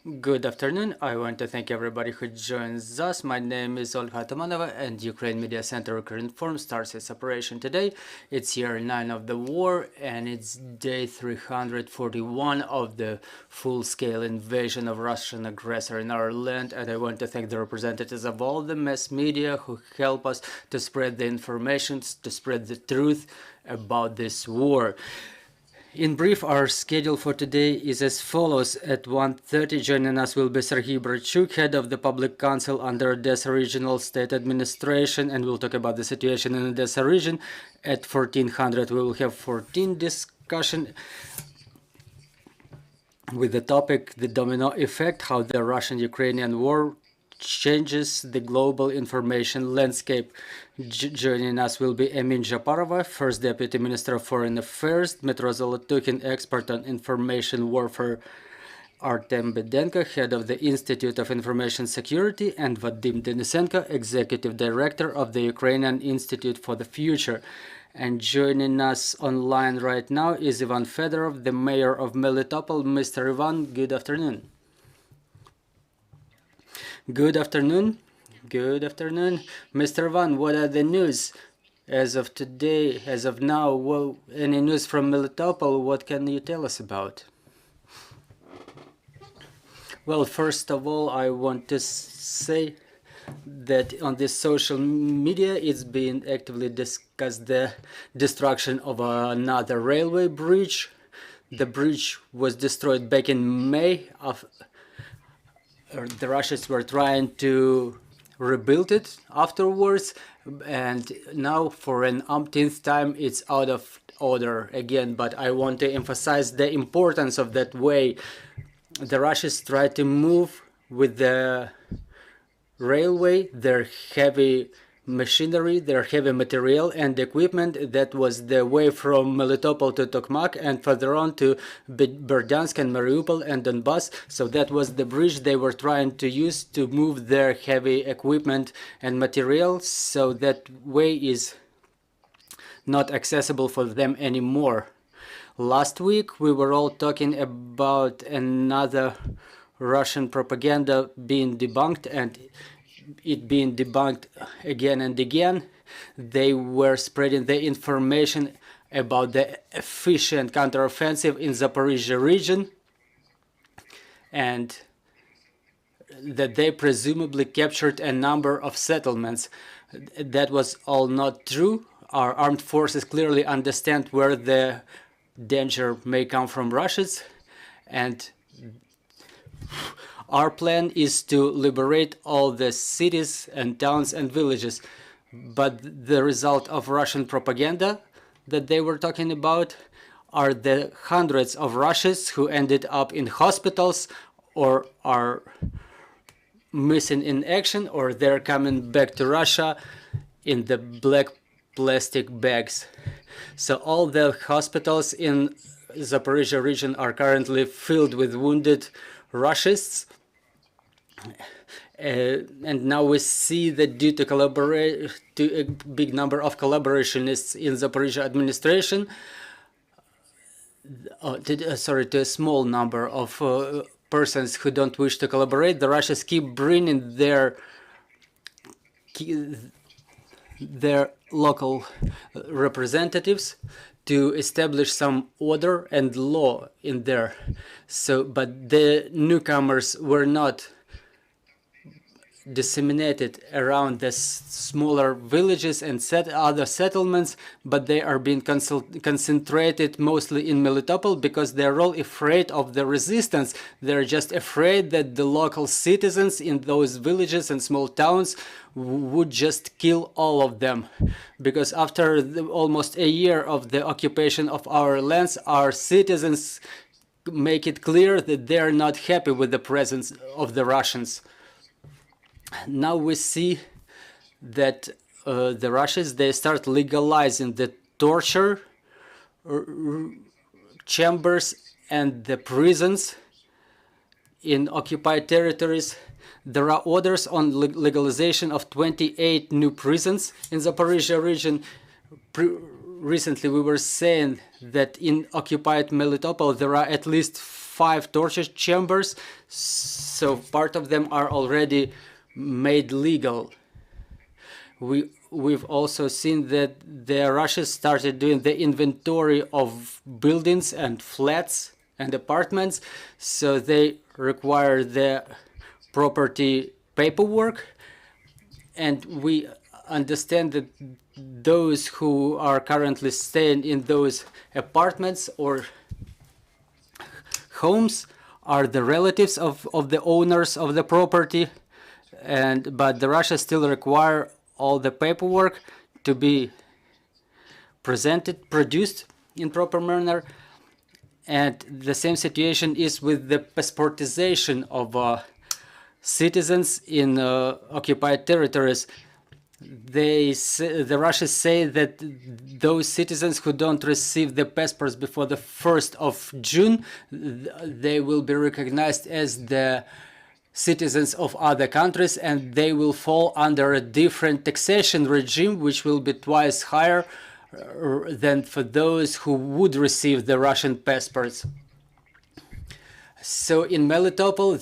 Good afternoon. I want to thank everybody who joins us. My name is Olga Atamanova, and Ukraine Media Center Ukrinform starts its operation today. It's year 9 of the war, and it's day 341 of the full-scale invasion of Russian aggressor in our land. And I want to thank the representatives of all the mass media who help us to spread the information, to spread the truth about this war. In brief, our schedule for today is as follows. At 1:30, joining us will be Serhiy Brachuk, head of the Public Council under Odessa Regional State Administration, and we'll talk about the situation in Odessa region. At 1400, we will have 14 discussion with the topic, the domino effect, how the Russian-Ukrainian war changes the global information landscape. Joining us will be Emin Japarova, First Deputy Minister of Foreign Affairs, Dmytro Zolotukhin, expert on information warfare, Artem Bedenko, head of the Institute of Information Security, and Vadim Denisenko, Executive Director of the Ukrainian Institute for the Future. And joining us online right now is Ivan Fedorov, the mayor of Melitopol. Mr. Ivan, good afternoon. Good afternoon. Good afternoon. Mr. Van, what are the news as of today, as of now? Well, any news from Melitopol? What can you tell us about? Well, first of all, I want to say that on this social media it's being actively discussed the destruction of another railway bridge. The bridge was destroyed back in May. The Russians were trying to rebuild it afterwards, and now for an umpteenth time it's out of order again. But I want to emphasize the importance of that way. The Russians tried to move with the railway their heavy machinery, their heavy material and equipment. That was the way from Melitopol to Tokmak and further on to Berdyansk and Mariupol and Donbass. So that was the bridge they were trying to use to move their heavy equipment and material. So that way is not accessible for them anymore. Last week we were all talking about another Russian propaganda being debunked, and it being debunked again and again. They were spreading the information about the efficient counteroffensive in Zaporizhia region, and that they presumably captured a number of settlements. That was all not true. Our armed forces clearly understand where the danger may come from Russians, and our plan is to liberate all the cities and towns and villages. But the result of Russian propaganda that they were talking about are the hundreds of Russians who ended up in hospitals or are missing in action, or they're coming back to Russia in the black plastic bags. So all the hospitals in Zaporizhia region are currently filled with wounded Russians. And now we see that due to a big number of collaborationists in Zaporizhia administration, to a small number of persons who don't wish to collaborate, the Russians keep bringing their local representatives to establish some order and law in there. So, but the newcomers were not disseminated around the smaller villages and other settlements, but they are being concentrated mostly in Melitopol because they're all afraid of the resistance. They're just afraid that the local citizens in those villages and small towns would just kill all of them. Because after almost a year of the occupation of our lands, our citizens make it clear that they're not happy with the presence of the Russians. Now we see that the Russians, they start legalizing the torture chambers and the prisons in occupied territories. There are orders on legalization of 28 new prisons in Zaporizhia region. Recently we were saying that in occupied Melitopol there are at least 5 torture chambers, so part of them are already made legal. We've also seen that the Russia started doing the inventory of buildings and flats and apartments, so they require the property paperwork, and we understand that those who are currently staying in those apartments or homes are the relatives of the owners of the property, but the Russia still require all the paperwork to be produced in proper manner. And the same situation is with the passportization of citizens in occupied territories. The Russians say that those citizens who don't receive the passports before the 1st of June, they will be recognized as the citizens of other countries, and they will fall under a different taxation regime, which will be twice higher than for those who would receive the Russian passports. So in Melitopol,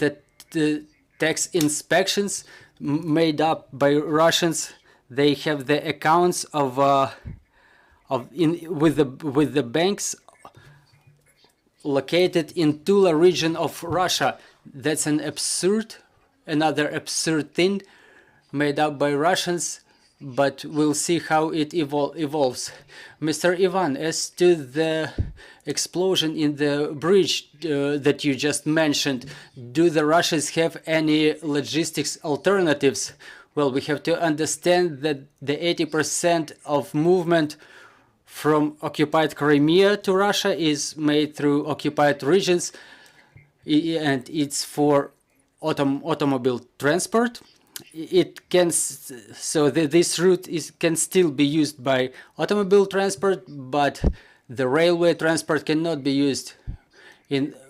the tax inspections made up by Russians, they have the accounts with the banks located in Tula region of Russia. That's another absurd thing made up by Russians, but we'll see how it evolves. Mr. Ivan, as to the explosion in the bridge that you just mentioned, do the Russians have any logistics alternatives? Well, we have to understand that the 80% of movement from occupied Crimea to Russia is made through occupied regions, and it's for automobile transport. This route can still be used by automobile transport, but the railway transport cannot be used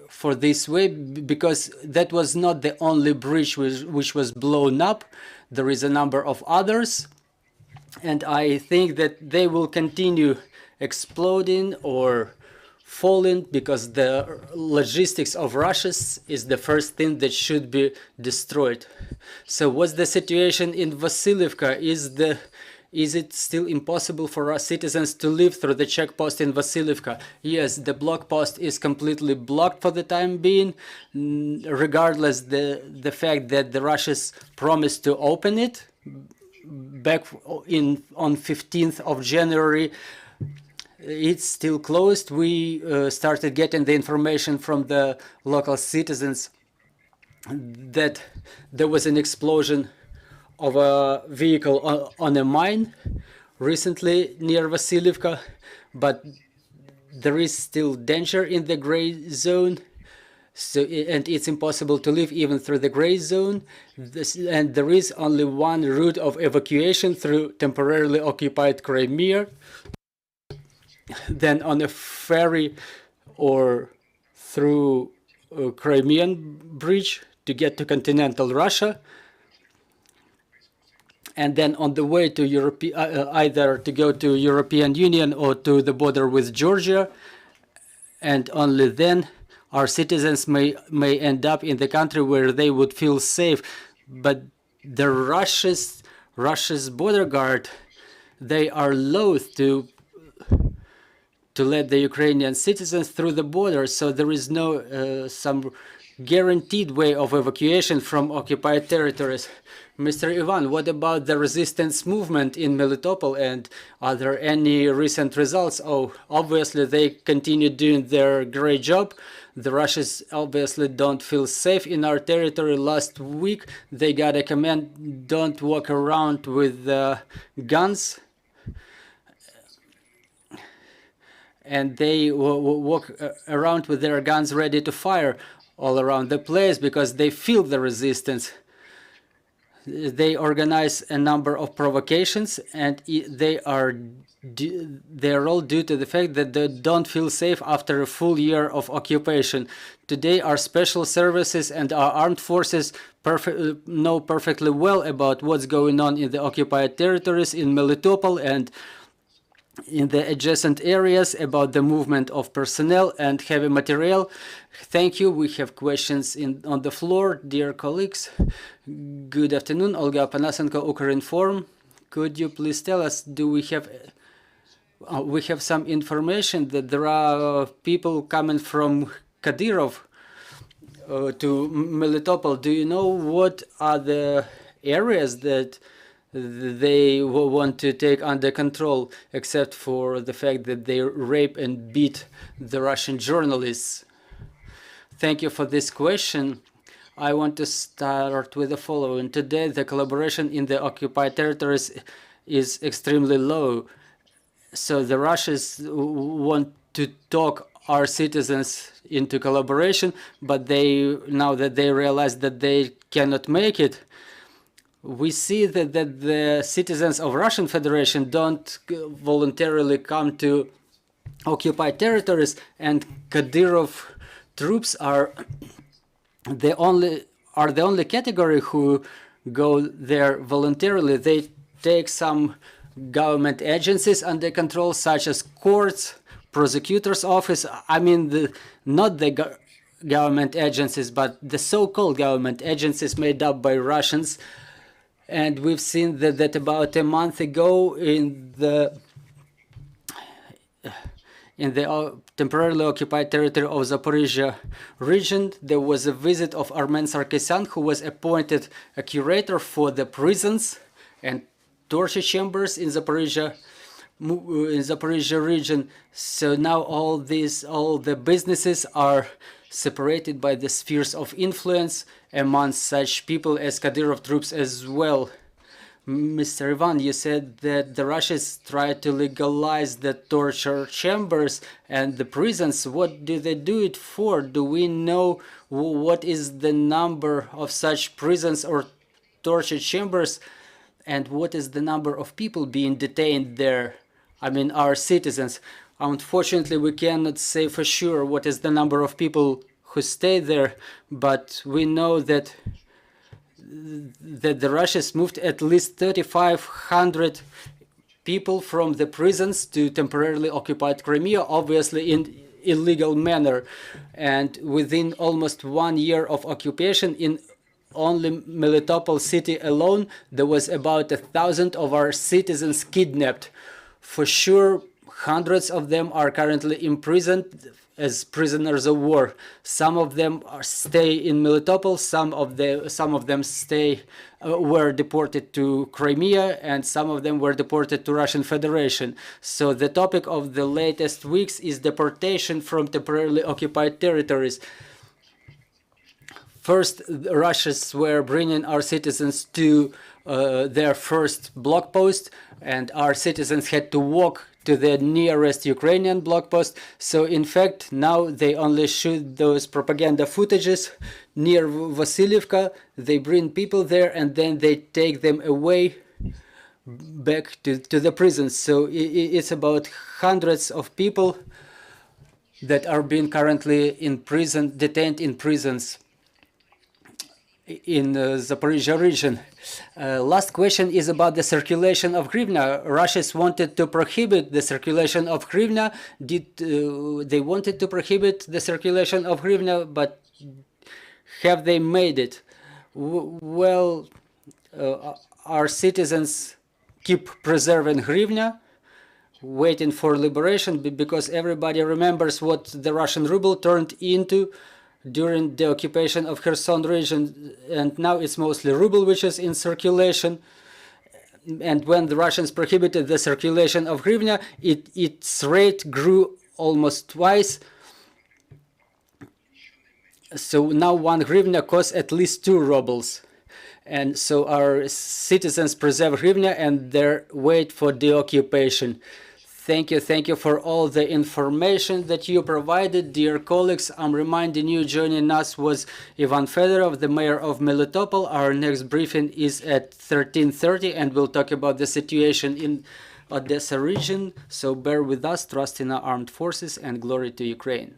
for this way, because that was not the only bridge which was blown up. There is a number of others, and I think that they will continue exploding or falling, because the logistics of Russia is the first thing that should be destroyed. So what's the situation in Vasilievka? Is it still impossible for our citizens to live through the checkpost in Vasilievka? Yes, the block post is completely blocked for the time being, regardless the fact that the Russians promised to open it back on 15th of January. It's still closed. We started getting the information from the local citizens that there was an explosion of a vehicle on a mine recently near Vasilievka, but there is still danger in the gray zone, and it's impossible to live even through the gray zone. And there is only one route of evacuation through temporarily occupied Crimea, then on a ferry or through a Crimean bridge to get to continental Russia, and then on the way to Europe, either to go to European Union or to the border with Georgia, and only then our citizens may end up in the country where they would feel safe. But the Russia's border guard, they are loath to let the Ukrainian citizens through the border, so there is no some guaranteed way of evacuation from occupied territories. Mr. Ivan, what about the resistance movement in Melitopol, and are there any recent results? Oh, obviously they continue doing their great job. The Russians obviously don't feel safe in our territory. Last week they got a command, don't walk around with guns, and they walk around with their guns ready to fire all around the place because they feel the resistance. They organize a number of provocations, and they are all due to the fact that they don't feel safe after a full year of occupation. Today our special services and our armed forces know perfectly well about what's going on in the occupied territories in Melitopol, and in the adjacent areas about the movement of personnel and heavy material. Thank you. We have questions on the floor, dear colleagues. Good afternoon, Olga Panasenko, Ukrinform. Could you please tell us, do we have some information that there are people coming from Kadyrov to Melitopol? Do you know what are the areas that they want to take under control, except for the fact that they rape and beat the Russian journalists? Thank you for this question. I want to start with the following. Today, the collaboration in the occupied territories is extremely low. So the Russians want to talk our citizens into collaboration, but now that they realize that they cannot make it, we see that the citizens of Russian Federation don't voluntarily come to occupied territories, and Kadyrov troops are the only category who go there voluntarily. They take some government agencies under control, such as courts, prosecutor's office. I mean, not the government agencies, but the so-called government agencies made up by Russians. And we've seen that about a month ago in the temporarily occupied territory of Zaporizhia region, there was a visit of Armen Sarkisyan, who was appointed a curator for the prisons and torture chambers in Zaporizhia region. So now all the businesses are separated by the spheres of influence among such people as Kadyrov troops as well. Mr. Ivan, you said that the Russians try to legalize the torture chambers and the prisons. What do they do it for? Do we know what is the number of such prisons or torture chambers, and what is the number of people being detained there? I mean, our citizens. Unfortunately, we cannot say for sure what is the number of people who stay there, but we know that the Russians moved at least 3,500 people from the prisons to temporarily occupied Crimea, obviously in illegal manner. And within almost 1 year of occupation, in only Melitopol city alone, there was about 1,000 of our citizens kidnapped. For sure, hundreds of them are currently imprisoned as prisoners of war. Some of them stay in Melitopol, some of them were deported to Crimea, and some of them were deported to Russian Federation. So the topic of the latest weeks is deportation from temporarily occupied territories. First, the Russians were bringing our citizens to their first block post, and our citizens had to walk to the nearest Ukrainian block post. So in fact, now they only shoot those propaganda footages near Vasilievka. They bring people there and then they take them away back to the prisons. So it's about hundreds of people that are being currently in prison, detained in prisons in the Zaporizhia region. Last question is about the circulation of hryvnia. Russians wanted to prohibit the circulation of hryvnia. They wanted to prohibit the circulation of hryvnia, but have they made it? Well, our citizens keep preserving hryvnia, waiting for liberation, because everybody remembers what the Russian ruble turned into during the occupation of Kherson region, and now it's mostly ruble which is in circulation. And when the Russians prohibited the circulation of hryvnia, its rate grew almost twice. So now 1 hryvnia costs at least 2 rubles. And so our citizens preserve hryvnia and they wait for the occupation. Thank you for all the information that you provided, dear colleagues. I'm reminding you, joining us was Ivan Fedorov, the mayor of Melitopol. Our next briefing is at 13:30, and we'll talk about the situation in Odessa region. So bear with us, trust in our armed forces, and glory to Ukraine.